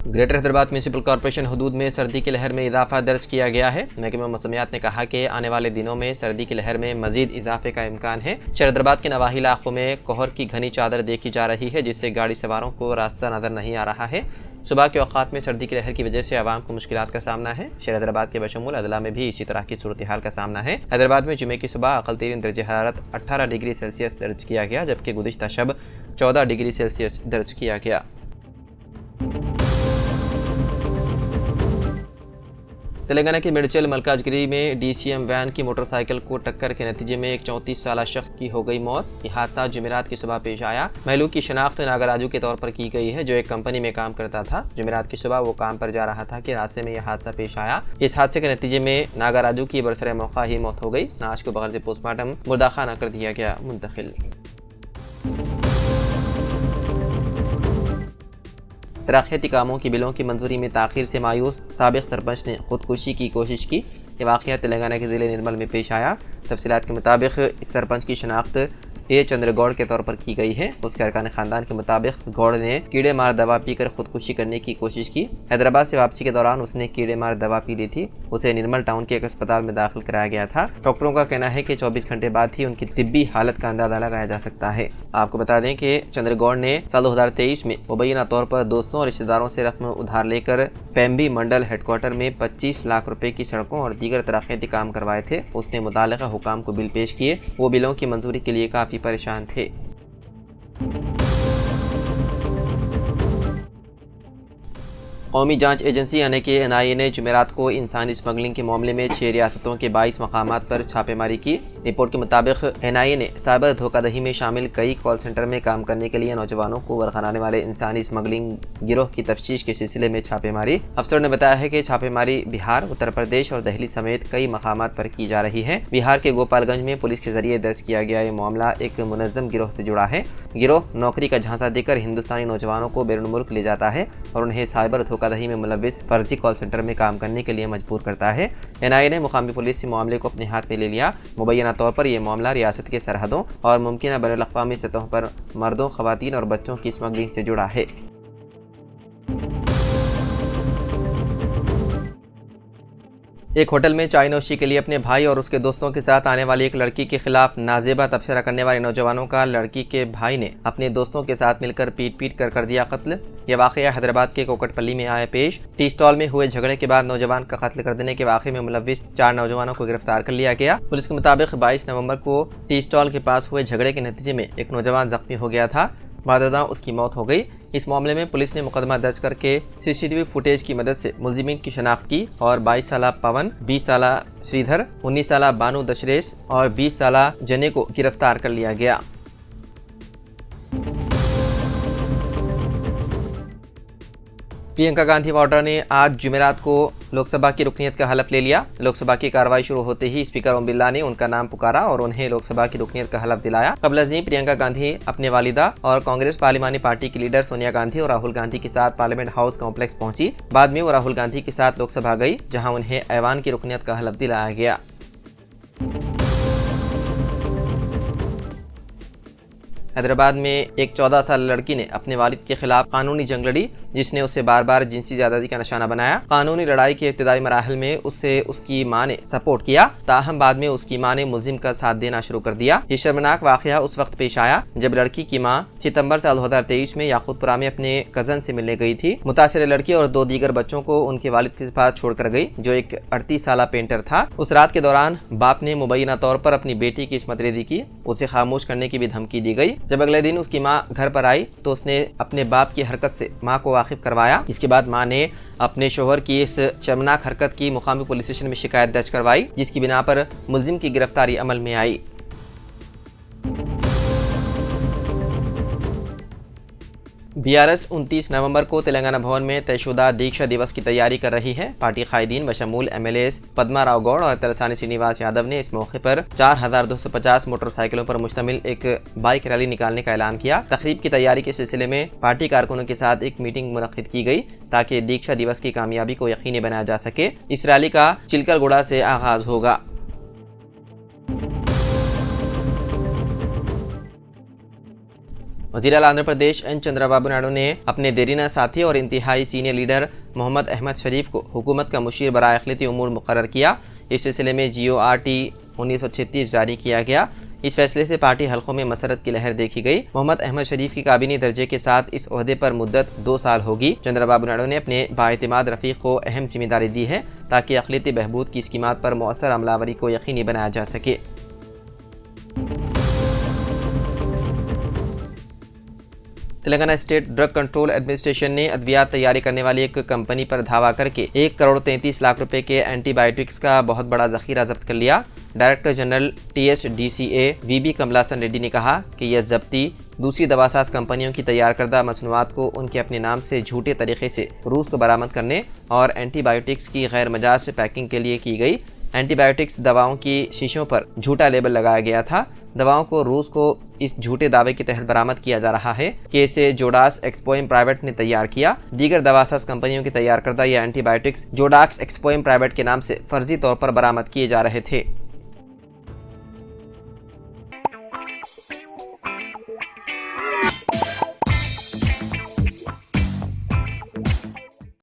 Greater Hyderabad municipal corporation हदूद में सर्दी की लहर में इजाफा दर्ज किया गया है। महकमा मौसमियात ने कहा कि आने वाले दिनों में सर्दी की लहर में मजीद इजाफे का इम्कान है। शहर हैदराबाद के नवाही इलाकों में कोहर की घनी चादर देखी जा रही है, जिससे गाड़ी सवारों को रास्ता नजर नहीं आ रहा है। सुबह के औकात में सर्दी की लहर की वजह से आवाम को मुश्किलात का सामना है। शहर हैदराबाद के बशमूल अदला में भी इसी तरह की सूरत हाल का सामना है। हैदराबाद में जुमे की सुबह अकल तरीन दर्ज हरारत 18 डिग्री सेल्सियस दर्ज किया गया, जबकि गुज़िश्ता शब 14 डिग्री सेल्सियस दर्ज किया गया। तेलंगाना के मेडचल मलकाजगिरी में DCM वैन की मोटरसाइकिल को टक्कर के नतीजे में एक 34 साल शख्स की हो गई मौत। यह हादसा जुमेरात की सुबह पेश आया। महलूक की शनाख्त नागराजू के तौर पर की गई है, जो एक कंपनी में काम करता था। जुमेरात की सुबह वो काम पर जा रहा था कि रास्ते में यह हादसा पेश आया। इस हादसे के नतीजे में नागराजू की बरसरे मौका ही मौत हो गई। नाश को बगल से पोस्टमार्टम मुर्दाखाना कर दिया गया मुंतकिल। तरक्याती कामों की बिलों की मंजूरी में ताख़ीर से मायूस साबिक़ सरपंच ने खुदकुशी की कोशिश की। ये वाक़या तेलंगाना के ज़िले निर्मल में पेश आया। तफसीलात के मुताबिक इस सरपंच की शनाख्त चंद्रगौड़ के तौर पर की गई है। उसके अरकान ख़ानदान के मुताबिक गौड़ ने कीड़े मार दवा पीकर खुदकुशी करने की कोशिश की। हैदराबाद से वापसी के दौरान उसने कीड़े मार दवा पी ली थी। उसे निर्मल टाउन के एक अस्पताल में दाखिल कराया गया था। डॉक्टरों का कहना है कि 24 घंटे बाद ही उनकी तिब्बी हालत का अंदाजा लगाया जा सकता है। आपको बता दें कि चंद्रगौड़ ने साल 2023 में मुबैना तौर पर दोस्तों और रिश्तेदारों से रकम उधार लेकर पेम्बी मंडल हेडक्वार्टर में 25 लाख रुपए की सड़कों और दीगर तरक्याती काम करवाए थे। उसने मुतालिका हुकाम को बिल पेश किए। वो बिलों की मंजूरी के लिए काफ़ी परेशान थे। कौमी जांच एजेंसी यानी कि NIA ने जुमेरात को इंसानी स्मगलिंग के मामले में 6 रियासतों के 22 मकामात पर छापेमारी की। रिपोर्ट के मुताबिक NIA ने साइबर धोखाधड़ी में शामिल कई कॉल सेंटर में काम करने के लिए नौजवानों को बरकराने वाले इंसानी स्मगलिंग गिरोह की तफ्तीश के सिलसिले में छापेमारी। अफसर ने बताया है कि छापेमारी बिहार, उत्तर प्रदेश और दिल्ली समेत कई मकामात पर की जा रही है। बिहार के गोपालगंज में पुलिस के जरिए दर्ज किया गया ये मामला एक मुनज़्ज़म गिरोह से जुड़ा है। गिरोह नौकरी का झांसा देकर हिंदुस्तानी नौजवानों को बैरून मुल्क ले जाता है और उन्हें साइबर धोखाधड़ी में मुलव्विस फर्जी कॉल सेंटर में काम करने के लिए मजबूर करता है। NIA ने मुकामी पुलिस से मामले को अपने हाथ में ले लिया। मुबैना तौर पर यह मामला रियासत के सरहदों और मुमकिन बैनुल-अक़वामी सतहों पर मर्दों, ख़वातीन और बच्चों की स्मगलिंग से जुड़ा है। एक होटल में चाय नोशी के लिए अपने भाई और उसके दोस्तों के साथ आने वाली एक लड़की के खिलाफ नाजेबा तबसरा करने वाले नौजवानों का लड़की के भाई ने अपने दोस्तों के साथ मिलकर पीट कर दिया कत्ल। यह वाक़या हैदराबाद के कोकटपल्ली में आया पेश। टी स्टॉल में हुए झगड़े के बाद नौजवान का कत्ल कर देने के वाक़े में मुलव्विस 4 नौजवानों को गिरफ्तार कर लिया गया। पुलिस के मुताबिक 22 नवंबर को टी स्टॉल के पास हुए झगड़े के नतीजे में एक नौजवान जख्मी हो गया था। बाद उसकी मौत हो गई। इस मामले में पुलिस ने मुकदमा दर्ज करके CCTV फुटेज की मदद से मुलजिमीन की शनाख्त की और 22 साला पवन, 20 साला श्रीधर, 19 साला बानू दशरेश और 20 साला जने को गिरफ्तार कर लिया गया। प्रियंका गांधी वाड्रा ने आज जुमेरात को लोकसभा की रुकनीत का हलफ ले लिया। लोकसभा की कार्रवाई शुरू होते ही स्पीकर ओम बिरला ने उनका नाम पुकारा और उन्हें लोकसभा की रुकनीत का हलफ दिलाया। कबल अज़ीं प्रियंका गांधी अपने वालिदा और कांग्रेस पार्लिमानी पार्टी की लीडर सोनिया गांधी और राहुल गांधी के साथ पार्लियामेंट हाउस कॉम्प्लेक्स पहुंची। बाद में वो राहुल गांधी के साथ लोकसभा गई, जहां उन्हें ऐवान की रुकनीत का हलफ दिलाया गया। हैदराबाद में एक 14 साल लड़की ने अपने वालिद के खिलाफ कानूनी जंग लड़ी, जिसने उसे बार बार जिनसी ज़्यादती का निशाना बनाया। कानूनी लड़ाई के इब्तिदाई मराहल में उससे उसकी मां ने सपोर्ट किया, ताहम बाद में उसकी मां ने मुलजिम का साथ देना शुरू कर दिया। ये शर्मनाक वाक़या उस वक्त पेश आया जब लड़की की मां सितंबर साल 2023 में याकूतपुरा में अपने कजन से मिलने गई थी। मुतासिर लड़की और 2 दीगर बच्चों को उनके वालिद के पास छोड़कर गई, जो एक 38 साला पेंटर था। उस रात के दौरान बाप ने मुबैना तौर पर अपनी बेटी की इस्मत रेज़ी की, उसे खामोश करने की भी धमकी दी गई। जब अगले दिन उसकी मां घर पर आई तो उसने अपने बाप की हरकत से मां को वाकिफ करवाया। इसके बाद मां ने अपने शोहर की इस शर्मनाक हरकत की मुकामी पुलिस स्टेशन में शिकायत दर्ज करवाई, जिसकी बिना पर मुलजिम की गिरफ्तारी अमल में आई। बीआरएस 29 नवंबर को तेलंगाना भवन में तयशुदा दीक्षा दिवस की तैयारी कर रही है। पार्टी कायदीन बशमूल एमएलएस पद्मा राव गौड़ और तलसानी श्रीनिवास यादव ने इस मौके पर 4250 मोटरसाइकिलों पर मुश्तमिल एक बाइक रैली निकालने का ऐलान किया। तकरीब की तैयारी के सिलसिले में पार्टी कारकुनों के साथ एक मीटिंग मुनक्किद की गई ताकि दीक्षा दिवस की कामयाबी को यकीनी बनाया जा सके। इस रैली का चिलकलगुड़ा से आगाज होगा। वज़ीर आला आंध्र प्रदेश एन चंद्रबाबू नायडू ने अपने देरीना साथी और इंतहाई सीनियर लीडर मोहम्मद अहमद शरीफ को हुकूमत का मुशीर बराए अक़लियती उमूर मुकर्रर किया। इस सिलसिले में GORT 1936 जारी किया गया। इस फैसले से पार्टी हलकों में मसरत की लहर देखी गई। मोहम्मद अहमद शरीफ की काबीनी दर्जे के साथ इस ओहदे पर मुद्दत 2 साल होगी। चंद्रबाबू नायडू ने अपने बाएतिमाद रफीक को अहम जिम्मेदारी दी है ताकि अक़लियती बहबूद की स्कीमात पर मौसर अमलावरी को यकीनी बनाया जा सके। Telangana state drug control administration ने अद्वियात तैयारी करने वाली एक कंपनी पर धावा करके 1 करोड़ 33 लाख रुपए के एंटीबायोटिक्स का बहुत बड़ा जखीरा जब्त कर लिया। Director general TSDCA VB Kamalasan Reddy ने कहा कि यह जब्ती दूसरी दवासाज कंपनियों की तैयार करदा मसनूआत को उनके अपने नाम से झूठे तरीके से रूस को बरामद करने और एंटीबायोटिक्स की गैर मजाज पैकिंग के लिए की गई। एंटीबायोटिक्स दवाओं की शीशों पर झूठा लेबल लगाया गया था। दवाओं को रूस को इस झूठे दावे के तहत बरामद किया जा रहा है कि इसे जोडास एक्सपोएम प्राइवेट ने तैयार किया। दीगर दवासाज कंपनियों की तैयार करदा यह एंटीबायोटिक्स जोडाक्स एक्सपोएम प्राइवेट के नाम से फर्जी तौर पर बरामद किए जा रहे थे।